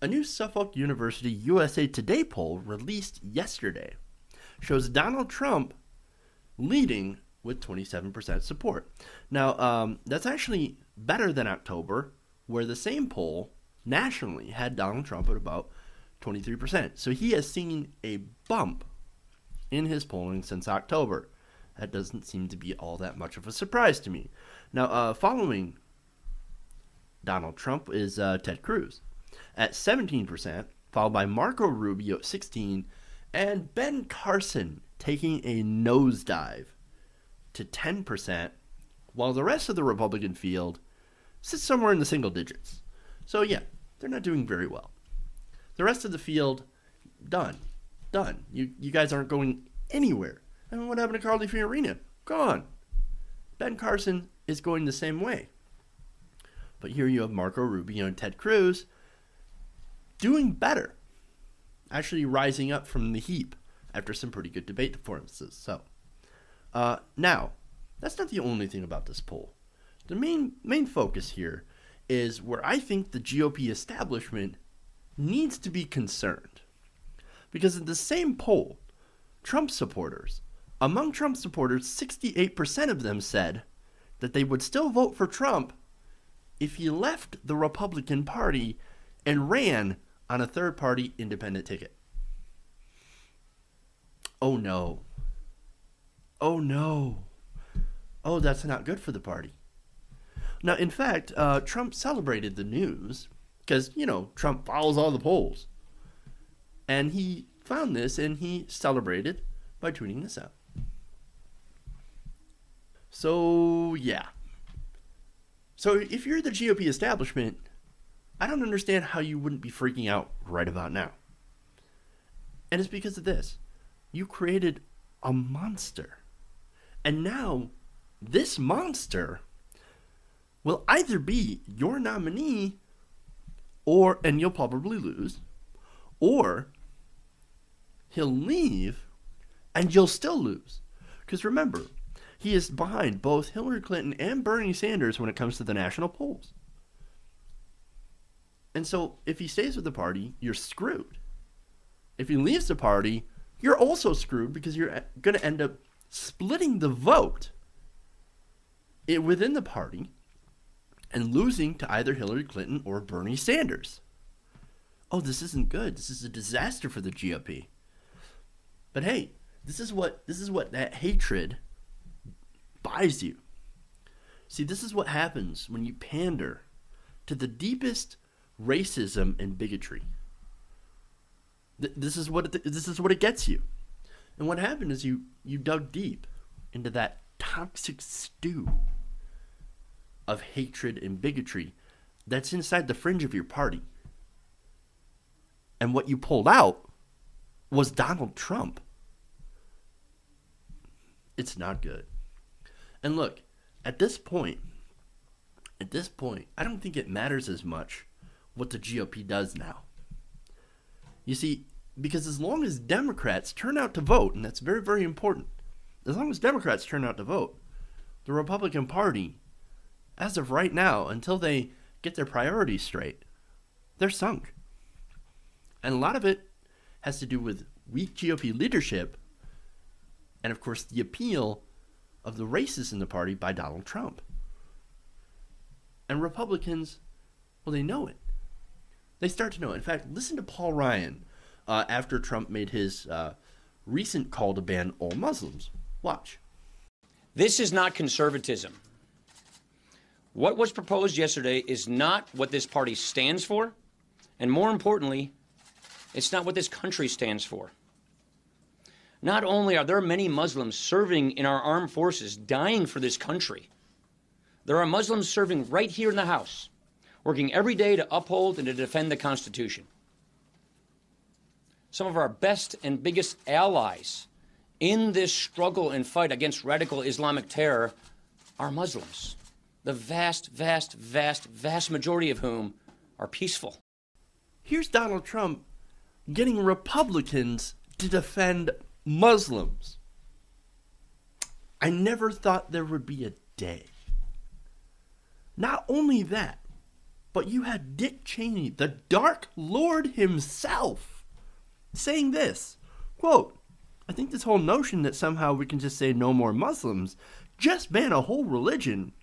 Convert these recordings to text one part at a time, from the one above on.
A new Suffolk University USA Today poll released yesterday shows Donald Trump leading with 27% support. Now, that's actually better than October, where the same poll nationally had Donald Trump at about 23%. So he has seen a bump in his polling since October. That doesn't seem to be all that much of a surprise to me. Now, following Donald Trump is Ted Cruz at 17%, followed by Marco Rubio at 16%, and Ben Carson taking a nosedive to 10%, while the rest of the Republican field sits somewhere in the single digits. So yeah, they're not doing very well. The rest of the field, done. You guys aren't going anywhere. I mean, what happened to Carly Fiorina? Gone. Ben Carson is going the same way. But here you have Marco Rubio and Ted Cruz doing better, actually rising up from the heap after some pretty good debate performances. So, now, that's not the only thing about this poll. The main focus here is where I think the GOP establishment needs to be concerned. Because in the same poll, among Trump supporters, 68% of them said that they would still vote for Trump if he left the Republican Party and ran on a third-party independent ticket. Oh no. Oh no. Oh, that's not good for the party. Now, in fact, Trump celebrated the news because, Trump follows all the polls. And he found this and he celebrated by tweeting this out. So, yeah. So, if you're the GOP establishment, I don't understand how you wouldn't be freaking out right about now. And it's because of this. You created a monster. And now, this monster will either be your nominee, and you'll probably lose, or he'll leave and you'll still lose. Because remember, he is behind both Hillary Clinton and Bernie Sanders when it comes to the national polls. And so if he stays with the party, you're screwed. If he leaves the party, you're also screwed because you're going to end up splitting the vote within the party and losing to either Hillary Clinton or Bernie Sanders. Oh, this isn't good. This is a disaster for the GOP. But hey, this is what that hatred buys you. See, this is what happens when you pander to the deepest racism and bigotry. This is what it gets you. And what happened is you dug deep into that toxic stew of hatred and bigotry that's inside the fringe of your party. And what you pulled out was Donald Trump. It's not good. And look, at this point, I don't think it matters as much what the GOP does now. You see, because as long as Democrats turn out to vote, and that's very, very important, as long as Democrats turn out to vote, the Republican Party, as of right now, until they get their priorities straight, they're sunk. And a lot of it has to do with weak GOP leadership and, of course, the appeal of the racists in the party by Donald Trump. And Republicans, well, they know it. They start to know it. In fact, listen to Paul Ryan after Trump made his recent call to ban all Muslims. Watch. This is not conservatism. What was proposed yesterday is not what this party stands for, and more importantly, it's not what this country stands for. Not only are there many Muslims serving in our armed forces, dying for this country, there are Muslims serving right here in the House, working every day to uphold and to defend the Constitution. Some of our best and biggest allies in this struggle and fight against radical Islamic terror are Muslims, the vast, vast, vast, vast majority of whom are peaceful. Here's Donald Trump getting Republicans to defend Muslims. I never thought there would be a day. Not only that, But you had Dick Cheney, the Dark Lord himself, saying this, quote, I think this whole notion that somehow we can just say no more Muslims, just ban a whole religion,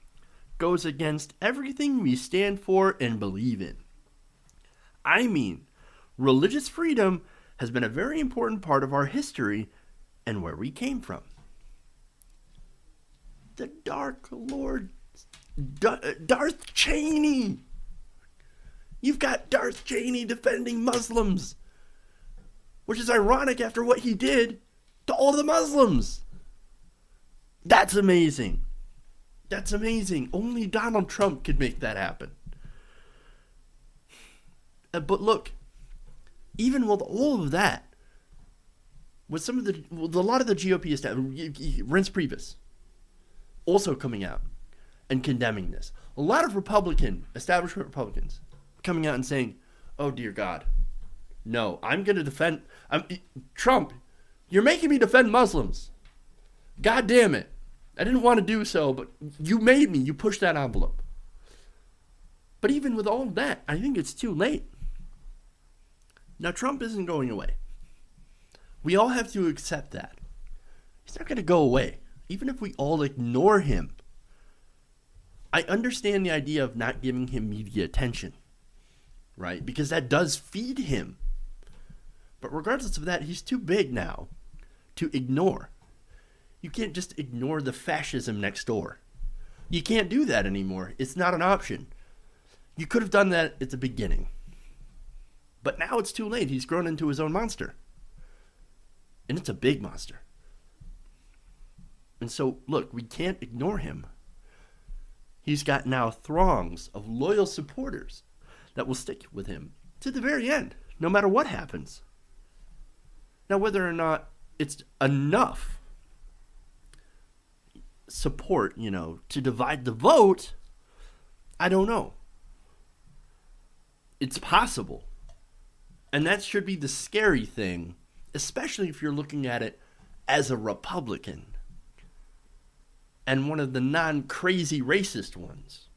goes against everything we stand for and believe in. I mean, religious freedom has been a very important part of our history and where we came from. The Dark Lord, Darth Cheney. You've got Darth Cheney defending Muslims, which is ironic after what he did to all the Muslims. That's amazing. That's amazing. Only Donald Trump could make that happen. But look, even with all of that, with a lot of the GOP staff, Reince Priebus, also coming out and condemning this. A lot of establishment Republicans, coming out and saying, oh dear God, no, I'm going to defend, Trump, you're making me defend Muslims. God damn it. I didn't want to do so, but you made me. You pushed that envelope. But even with all of that, I think it's too late. Now, Trump isn't going away. We all have to accept that. He's not going to go away, even if we all ignore him. I understand the idea of not giving him media attention, right? Because that does feed him. But regardless of that, he's too big now to ignore. You can't just ignore the fascism next door. You can't do that anymore. It's not an option. You could have done that at the beginning. But now it's too late. He's grown into his own monster. And it's a big monster. And so, look, we can't ignore him. He's got now throngs of loyal supporters that will stick with him to the very end, no matter what happens. Now, whether or not it's enough support, to divide the vote, I don't know. It's possible. And that should be the scary thing, especially if you're looking at it as a Republican and one of the non-crazy racist ones.